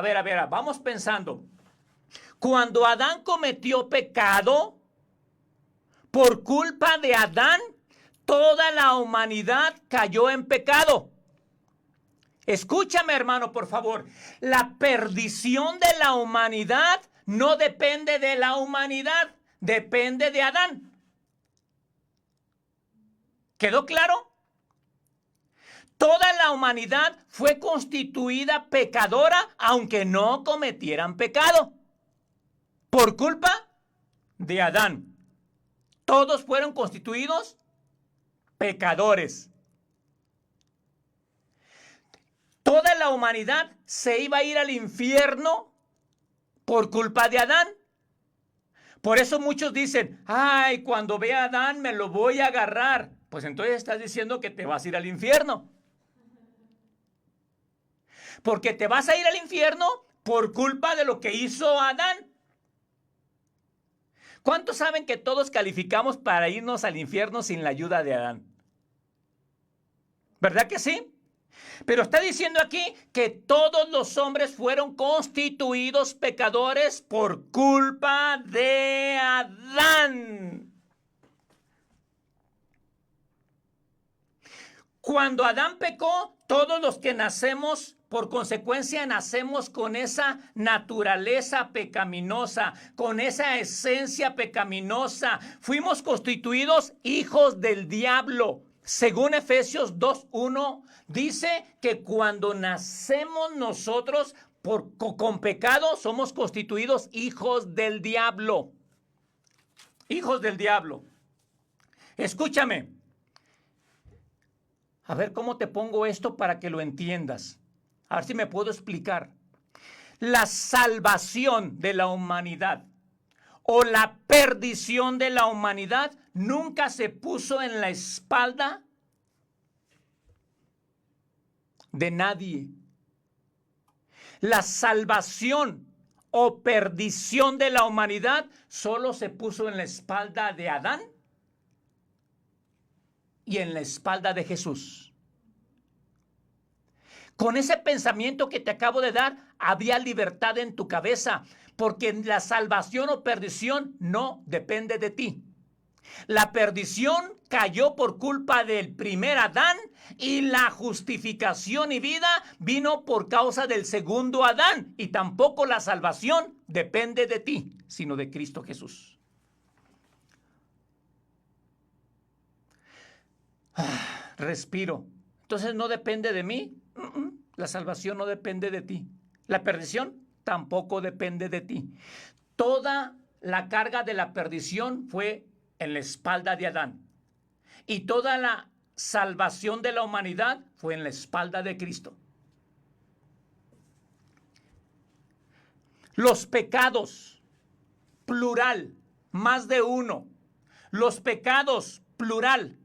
vamos pensando. Cuando Adán cometió pecado, por culpa de Adán, toda la humanidad cayó en pecado. Escúchame, hermano, por favor. La perdición de la humanidad no depende de la humanidad, depende de Adán. ¿Quedó claro? Toda la humanidad fue constituida pecadora, aunque no cometieran pecado. Por culpa de Adán. Todos fueron constituidos pecadores. Toda la humanidad se iba a ir al infierno por culpa de Adán. Por eso muchos dicen, ay, cuando vea a Adán me lo voy a agarrar. Pues entonces estás diciendo que te vas a ir al infierno. Porque te vas a ir al infierno por culpa de lo que hizo Adán. ¿Cuántos saben que todos calificamos para irnos al infierno sin la ayuda de Adán? ¿Verdad que sí? Pero está diciendo aquí que todos los hombres fueron constituidos pecadores por culpa de Adán. Cuando Adán pecó, todos los que nacemos, por consecuencia, nacemos con esa naturaleza pecaminosa, con esa esencia pecaminosa. Fuimos constituidos hijos del diablo. Según Efesios 2:1, dice que cuando nacemos nosotros con pecado, somos constituidos hijos del diablo. Hijos del diablo. Escúchame. A ver cómo te pongo esto para que lo entiendas. A ver si me puedo explicar. La salvación de la humanidad o la perdición de la humanidad nunca se puso en la espalda de nadie. La salvación o perdición de la humanidad solo se puso en la espalda de Adán y en la espalda de Jesús. Con ese pensamiento que te acabo de dar, había libertad en tu cabeza, porque la salvación o perdición no depende de ti. La perdición cayó por culpa del primer Adán y la justificación y vida vino por causa del segundo Adán. Y tampoco la salvación depende de ti, sino de Cristo Jesús. Respiro. Entonces no depende de mí. La salvación no depende de ti. La perdición tampoco depende de ti. Toda la carga de la perdición fue en la espalda de Adán. Y toda la salvación de la humanidad fue en la espalda de Cristo. Los pecados, plural, más de uno. Los pecados, plural,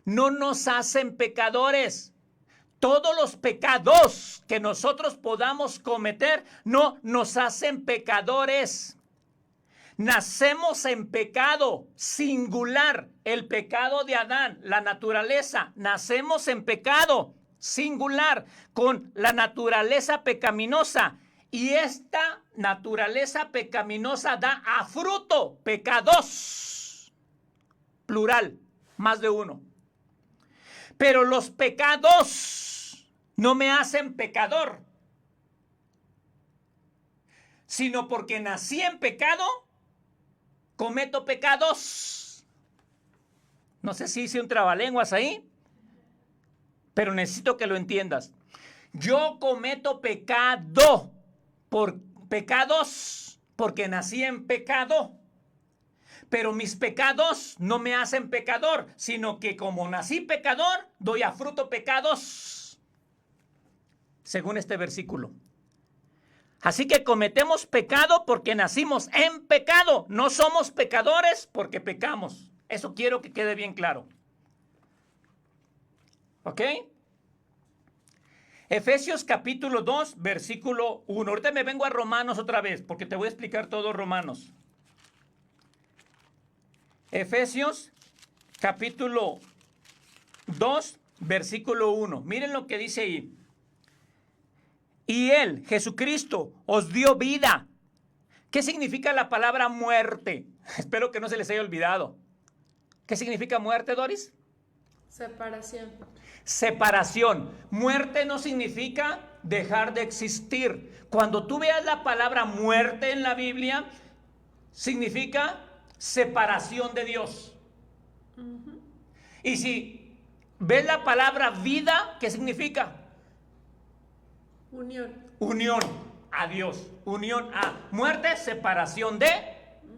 no nos hacen pecadores. Todos los pecados que nosotros podamos cometer no nos hacen pecadores. Nacemos en pecado singular, el pecado de Adán, la naturaleza. Nacemos en pecado singular con la naturaleza pecaminosa. Y esta naturaleza pecaminosa da a fruto pecados, plural, más de uno. Pero los pecados no me hacen pecador, sino porque nací en pecado, cometo pecados. No sé si hice un trabalenguas ahí, pero necesito que lo entiendas. Yo cometo pecado por pecados porque nací en pecado. Pero mis pecados no me hacen pecador, sino que como nací pecador, doy a fruto pecados. Según este versículo. Así que cometemos pecado porque nacimos en pecado. No somos pecadores porque pecamos. Eso quiero que quede bien claro. ¿Ok? Efesios capítulo 2, versículo 1. Ahorita me vengo a Romanos otra vez, porque te voy a explicar todo Romanos. Efesios capítulo 2, versículo 1. Miren lo que dice ahí. Y Él, Jesucristo, os dio vida. ¿Qué significa la palabra muerte? Espero que no se les haya olvidado. ¿Qué significa muerte, Doris? Separación. Separación. Muerte no significa dejar de existir. Cuando tú veas la palabra muerte en la Biblia, significa separación de Dios. Y si ves la palabra vida, ¿qué significa? Unión. Unión a Dios. Unión a. Muerte, separación de.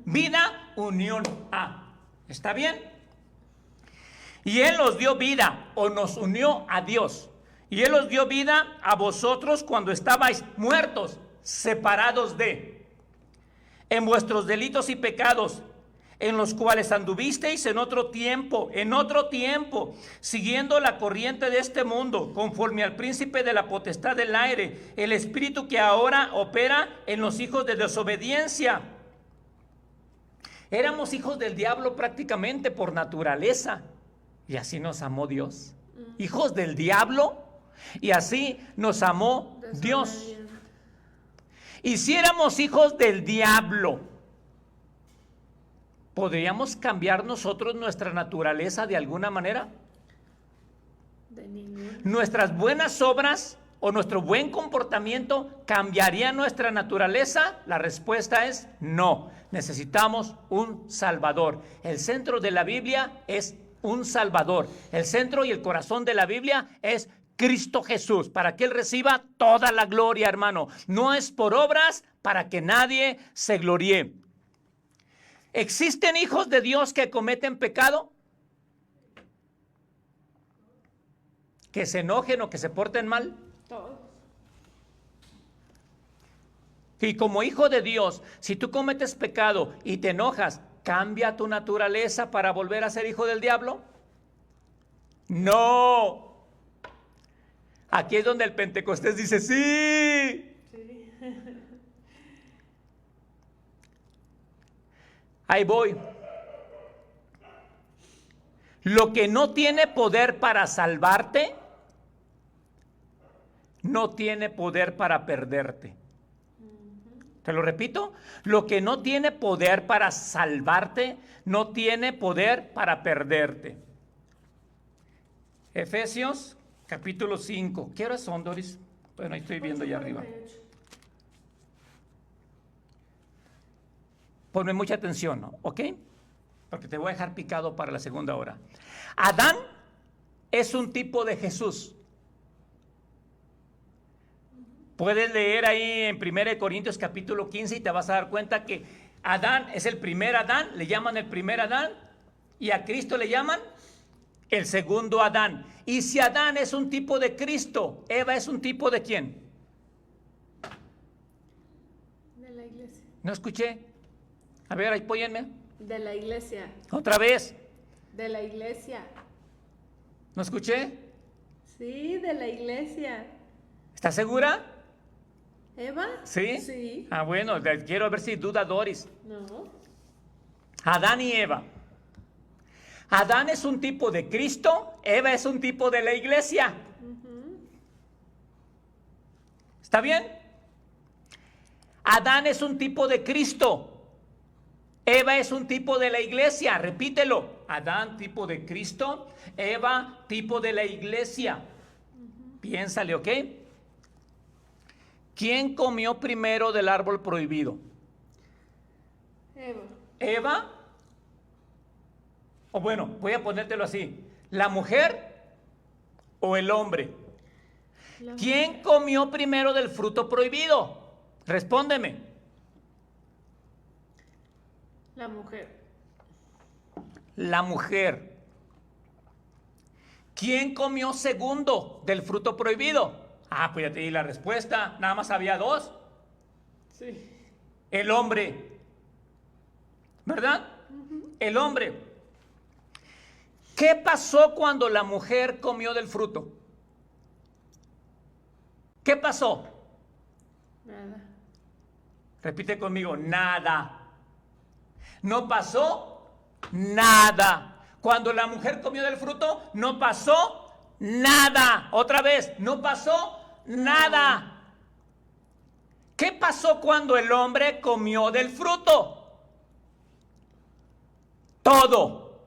Vida, unión a. ¿Está bien? Y Él os dio vida, o nos unió a Dios. Y Él os dio vida a vosotros cuando estabais muertos, separados de. En vuestros delitos y pecados, en los cuales anduvisteis en otro tiempo, siguiendo la corriente de este mundo, conforme al príncipe de la potestad del aire, el espíritu que ahora opera en los hijos de desobediencia. Éramos hijos del diablo prácticamente por naturaleza, y así nos amó Dios. Hijos del diablo, y así nos amó Dios. Y si éramos hijos del diablo, ¿podríamos cambiar nosotros nuestra naturaleza de alguna manera? De ninguna. ¿Nuestras buenas obras o nuestro buen comportamiento cambiaría nuestra naturaleza? La respuesta es no. Necesitamos un Salvador. El centro de la Biblia es un Salvador. El centro y el corazón de la Biblia es Cristo Jesús, para que Él reciba toda la gloria, hermano. No es por obras para que nadie se gloríe. ¿Existen hijos de Dios que cometen pecado? ¿Que se enojen o que se porten mal? Todos. Y como hijo de Dios, si tú cometes pecado y te enojas, ¿cambia tu naturaleza para volver a ser hijo del diablo? No. Aquí es donde el Pentecostés dice, sí. Ahí voy. Lo que no tiene poder para salvarte, no tiene poder para perderte. Te lo repito, lo que no tiene poder para salvarte, no tiene poder para perderte. Efesios capítulo 5. ¿Qué horas son, Doris? Bueno, ahí estoy viendo allá arriba. Ponme mucha atención, ¿no? ¿Ok? Porque te voy a dejar picado para la segunda hora. Adán es un tipo de Jesús. Puedes leer ahí en 1 Corintios capítulo 15 y te vas a dar cuenta que Adán es el primer Adán, le llaman el primer Adán, y a Cristo le llaman el segundo Adán. Y si Adán es un tipo de Cristo, Eva es un tipo de ¿quién? De la iglesia. No escuché. A ver, ahí apóyenme. De la iglesia. Otra vez. De la iglesia. ¿No escuché? Sí, de la iglesia. ¿Estás segura? ¿Eva? ¿Sí? Sí. Ah, bueno, quiero ver si duda Doris. No. Adán y Eva. Adán es un tipo de Cristo, Eva es un tipo de la iglesia. ¿Está bien? Adán es un tipo de Cristo, Eva es un tipo de la iglesia, repítelo. Adán, tipo de Cristo, Eva, tipo de la iglesia. Piénsale, ¿ok? ¿Quién comió primero del árbol prohibido? Eva. ¿Eva? O bueno, voy a ponértelo así. ¿La mujer o el hombre? ¿Quién comió primero del fruto prohibido? Respóndeme. La mujer. La mujer. ¿Quién comió segundo del fruto prohibido? Ah, pues ya te di la respuesta. Nada más había dos. Sí. El hombre. ¿Verdad? El hombre. ¿Qué pasó cuando la mujer comió del fruto? ¿Qué pasó? Nada. Repite conmigo, nada. No pasó nada. Cuando la mujer comió del fruto, no pasó nada. Otra vez, no pasó nada. ¿Qué pasó cuando el hombre comió del fruto? Todo.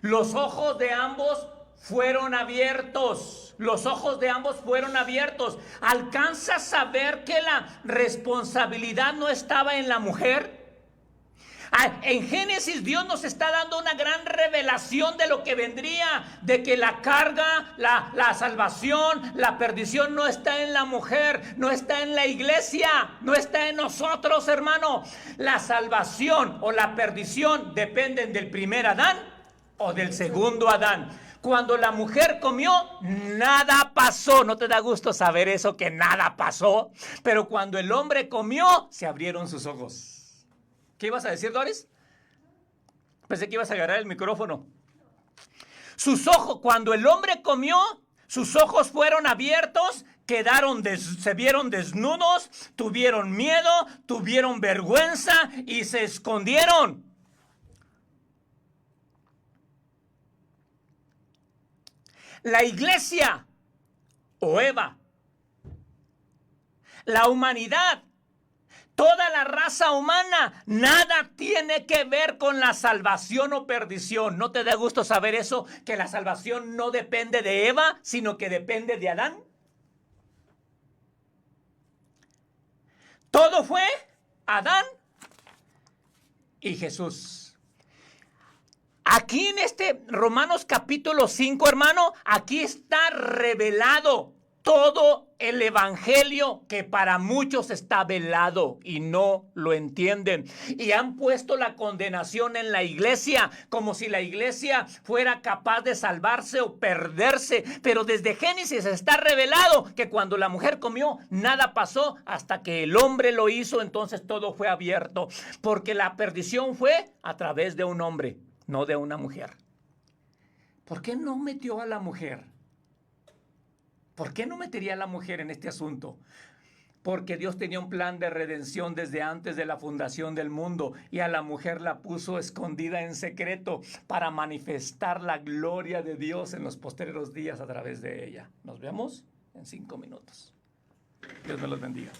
Los ojos de ambos fueron abiertos. Los ojos de ambos fueron abiertos. ¿Alcanzas a ver que la responsabilidad no estaba en la mujer? En Génesis Dios nos está dando una gran revelación de lo que vendría, de que la carga, la salvación, la perdición no está en la mujer, no está en la iglesia, no está en nosotros, hermano. La salvación o la perdición dependen del primer Adán o del segundo Adán. Cuando la mujer comió, nada pasó. ¿No te da gusto saber eso, que nada pasó? Pero cuando el hombre comió, se abrieron sus ojos. ¿Qué ibas a decir, Doris? Pensé que ibas a agarrar el micrófono. Sus ojos, cuando el hombre comió, sus ojos fueron abiertos, se vieron desnudos, tuvieron miedo, tuvieron vergüenza y se escondieron. La iglesia o Eva, la humanidad, toda la raza humana, nada tiene que ver con la salvación o perdición. ¿No te da gusto saber eso? Que la salvación no depende de Eva, sino que depende de Adán. Todo fue Adán y Jesús. Aquí en este Romanos capítulo 5, hermano, aquí está revelado todo el evangelio que para muchos está velado y no lo entienden. Y han puesto la condenación en la iglesia como si la iglesia fuera capaz de salvarse o perderse. Pero desde Génesis está revelado que cuando la mujer comió, nada pasó hasta que el hombre lo hizo. Entonces todo fue abierto. Porque la perdición fue a través de un hombre, no de una mujer. ¿Por qué no metió a la mujer? ¿Por qué no metería a la mujer en este asunto? Porque Dios tenía un plan de redención desde antes de la fundación del mundo y a la mujer la puso escondida en secreto para manifestar la gloria de Dios en los posteriores días a través de ella. Nos vemos en 5 minutos. Dios me los bendiga.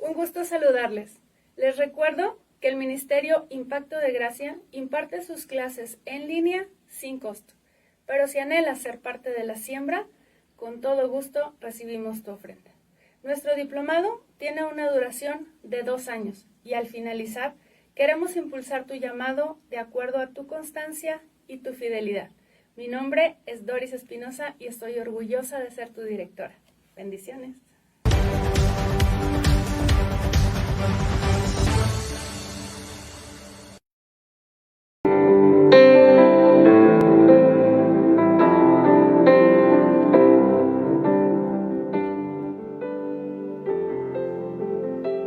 Un gusto saludarles. Les recuerdo que el Ministerio Impacto de Gracia imparte sus clases en línea sin costo. Pero si anhelas ser parte de la siembra, con todo gusto recibimos tu ofrenda. Nuestro diplomado tiene una duración de 2 años y al finalizar queremos impulsar tu llamado de acuerdo a tu constancia y tu fidelidad. Mi nombre es Doris Espinosa y estoy orgullosa de ser tu directora. Bendiciones.